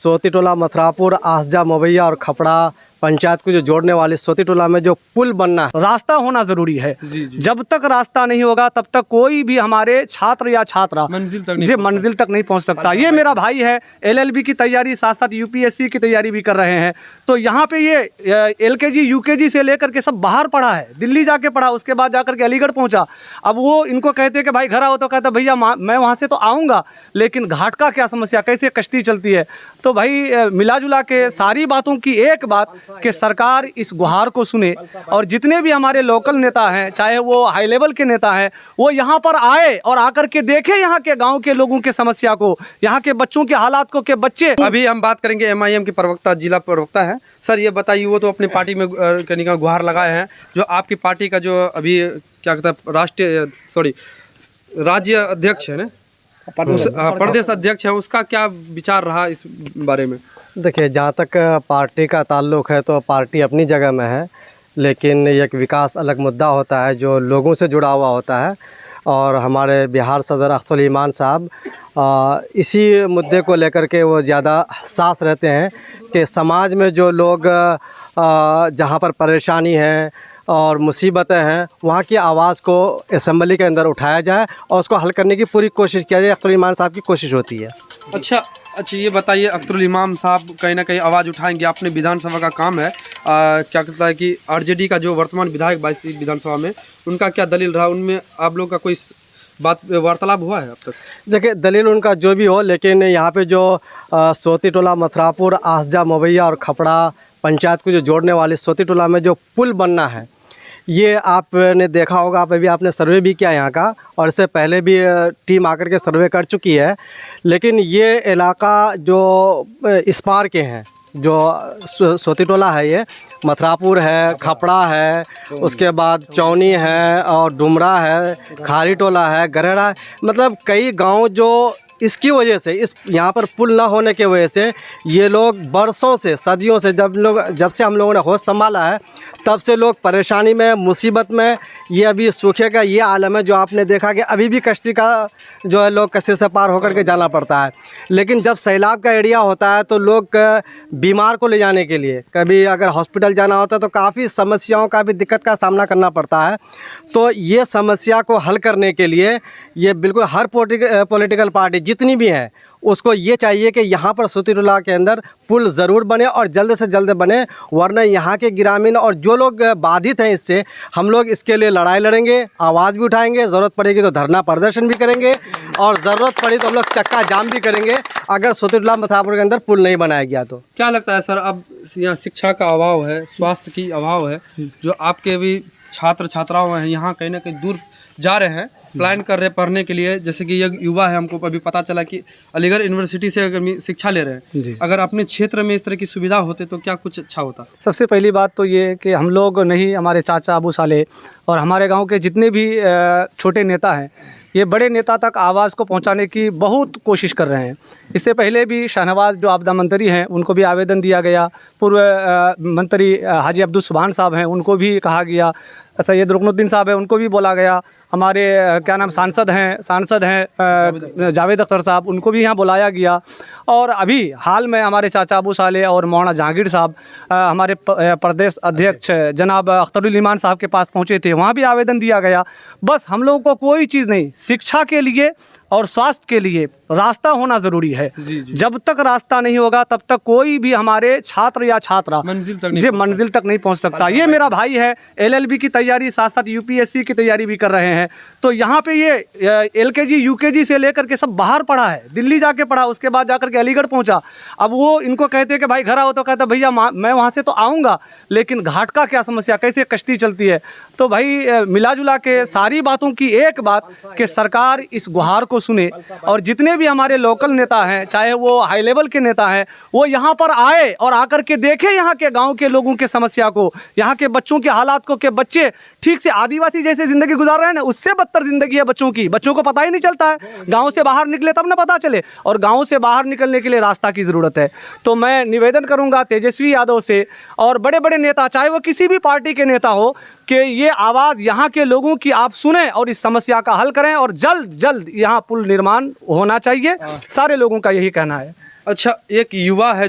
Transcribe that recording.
सोती टोला मथुरापुर आसजा मवैया और खपड़ा पंचायत को जो जोड़ने वाले सोती टोला में जो पुल बनना है, रास्ता होना ज़रूरी है। जी। जब तक रास्ता नहीं होगा तब तक कोई भी हमारे छात्र या छात्रा मंजिल तक नहीं पहुंच सकता। ये मेरा भाई है, LLB की तैयारी साथ साथ UPSC की तैयारी भी कर रहे हैं। तो यहाँ पे ये LKG UKG से लेकर के सब बाहर पढ़ा है, दिल्ली जाके पढ़ा, उसके बाद जाकर के अलीगढ़ पहुँचा। अब वो इनको कहते हैं कि भाई घर आओ, तो कहता भैया मैं वहाँ से तो आऊँगा, लेकिन घाट का क्या समस्या, कैसे कश्ती चलती है। तो भाई मिला जुला के सारी बातों की एक बात कि सरकार इस गुहार को सुने और जितने भी हमारे लोकल नेता हैं, चाहे वो हाई लेवल के नेता हैं, वो यहाँ पर आए और आकर के देखें यहाँ के गांव के लोगों के समस्या को, यहाँ के बच्चों के हालात को। के बच्चे अभी हम बात करेंगे MIM के प्रवक्ता, जिला प्रवक्ता है। सर ये बताइए, वो तो अपनी पार्टी में कहीं का गुहार लगाए हैं, जो आपकी पार्टी का जो अभी क्या कहता है राज्य अध्यक्ष है ना, प्रदेश अध्यक्ष है, उसका क्या विचार रहा इस बारे में? देखिए, जहाँ तक पार्टी का ताल्लुक़ है तो पार्टी अपनी जगह में है, लेकिन एक विकास अलग मुद्दा होता है जो लोगों से जुड़ा हुआ होता है। और हमारे बिहार सदर अख्तरुल ईमान साहब इसी मुद्दे को लेकर के वो ज़्यादा हसास रहते हैं कि समाज में जो लोग जहाँ पर परेशानी है और मुसीबतें हैं, वहाँ की आवाज़ को असेंबली के अंदर उठाया जाए और उसको हल करने की पूरी कोशिश किया जाए। अख्तरुल ईमान साहब की कोशिश होती है। अच्छा, ये बताइए, अख्तरुल इमाम साहब कहीं ना कहीं आवाज़ उठाएंगे, अपने विधानसभा का काम है। क्या कहता है कि RJD का जो वर्तमान विधायक 22 विधानसभा में, उनका क्या दलील रहा, उनमें आप लोग का कोई बात वार्तालाप हुआ है अब तक? देखिए, दलील उनका जो भी हो, लेकिन यहाँ पे जो सोती टोला मथुरापुर आसजा मवैया और खपड़ा पंचायत को जो जोड़ने वाले सोती टोला में जो पुल बनना है, ये आपने देखा होगा, आप अभी आपने सर्वे भी किया यहाँ का, और इससे पहले भी टीम आकर के सर्वे कर चुकी है। लेकिन ये इलाका जो इस पार के हैं, जो सोती टोला है, ये मथुरापुर है, खपड़ा है, उसके बाद चौनी है और डुमरा है, खारी टोला है, गरेड़ा है, मतलब कई गांव जो इसकी वजह से, इस यहाँ पर पुल ना होने की वजह से ये लोग बरसों से, सदियों से, जब से हम लोगों ने होश संभाला है तब से लोग परेशानी में, मुसीबत में। ये अभी सूखे का ये आलम है जो आपने देखा कि अभी भी कश्ती का जो है लोग कश्ती से पार होकर के जाना पड़ता है। लेकिन जब सैलाब का एरिया होता है तो लोग बीमार को ले जाने के लिए, कभी अगर हॉस्पिटल जाना होता है तो काफ़ी समस्याओं का भी दिक्कत का सामना करना पड़ता है। तो ये समस्या को हल करने के लिए ये बिल्कुल हर पॉलिटिकल पार्टी जितनी भी है उसको ये चाहिए कि यहाँ पर सोती टोला के अंदर पुल ज़रूर बने और जल्द से जल्द बने, वरना यहाँ के ग्रामीण और जो लोग बाधित हैं इससे, हम लोग इसके लिए लड़ाई लड़ेंगे, आवाज़ भी उठाएंगे, ज़रूरत पड़ेगी तो धरना प्रदर्शन भी करेंगे और ज़रूरत पड़ी तो हम लोग चक्का जाम भी करेंगे अगर सोती टोला मथुरापुर के अंदर पुल नहीं बनाया गया तो। क्या लगता है सर, अब यहाँ शिक्षा का अभाव है, स्वास्थ्य की अभाव है, जो आपके भी छात्र छात्राओं हैं यहाँ कहीं ना कहीं दूर जा रहे हैं, प्लान कर रहे हैं पढ़ने के लिए, जैसे कि ये युवा है, हमको अभी पता चला कि अलीगढ़ यूनिवर्सिटी से अगर शिक्षा ले रहे हैं, अगर अपने क्षेत्र में इस तरह की सुविधा होते तो क्या कुछ अच्छा होता? सबसे पहली बात तो ये कि हम लोग नहीं, हमारे चाचा अबू साले और हमारे गांव के जितने भी छोटे नेता हैं, ये बड़े नेता तक आवाज़ को पहुंचाने की बहुत कोशिश कर रहे हैं। इससे पहले भी शाहनवाज जो आपदा मंत्री हैं उनको भी आवेदन दिया गया, पूर्व मंत्री हाजी अब्दुल सुभान साहब हैं उनको भी कहा गया, सैयद रुकनुद्दीन साहब हैं उनको भी बोला गया, हमारे क्या नाम सांसद हैं जावेद अख्तर साहब, उनको भी यहाँ बुलाया गया। और अभी हाल में हमारे चाचा अबू साले और मौलाना जहांगीर साहब हमारे प्रदेश अध्यक्ष जनाब अख्तरुल ईमान साहब के पास पहुँचे थे, वहाँ भी आवेदन दिया गया। बस हम लोगों को कोई चीज़ नहीं, शिक्षा के लिए और स्वास्थ्य के लिए रास्ता होना ज़रूरी है। जब तक रास्ता नहीं होगा तब तक कोई भी हमारे छात्र या छात्रा मंजिल तक नहीं पहुंच सकता। ये मेरा भाई है, LLB की तैयारी साथ साथ UPSC की तैयारी भी कर रहे हैं। तो यहाँ पे ये LKG UKG से लेकर के सब बाहर पढ़ा है, दिल्ली जाके पढ़ा, उसके बाद जाकर के अलीगढ़ पहुँचा। अब वो इनको कहते हैं कि भाई घर आओ, तो कहता भैया मैं वहाँ से तो आऊँगा, लेकिन घाट का क्या समस्या, कैसे कश्ती चलती है। तो भाई मिला जुला के सारी बातों की एक बात कि सरकार इस गुहार को सुने और जितने भी हमारे लोकल नेता हैं, चाहे वो हाई लेवल के नेता हैं, वो यहाँ पर आए और आकर के देखें यहाँ के गांव के लोगों के समस्या को, यहाँ के बच्चों के हालात को, कि बच्चे ठीक से आदिवासी जैसे ज़िंदगी गुजार रहे हैं ना, उससे बदतर ज़िंदगी है बच्चों को पता ही नहीं चलता है। गाँव से बाहर निकले तब ना पता चले, और गाँव से बाहर निकलने के लिए रास्ता की ज़रूरत है। तो मैं निवेदन करूँगा तेजस्वी यादव से और बड़े बड़े नेता, चाहे वो किसी भी पार्टी के नेता हो, कि ये आवाज़ यहाँ के लोगों की आप सुने और इस समस्या का हल करें, और जल्द यहाँ पुल निर्माण होना चाहिए। सारे लोगों का यही कहना है। अच्छा, एक युवा है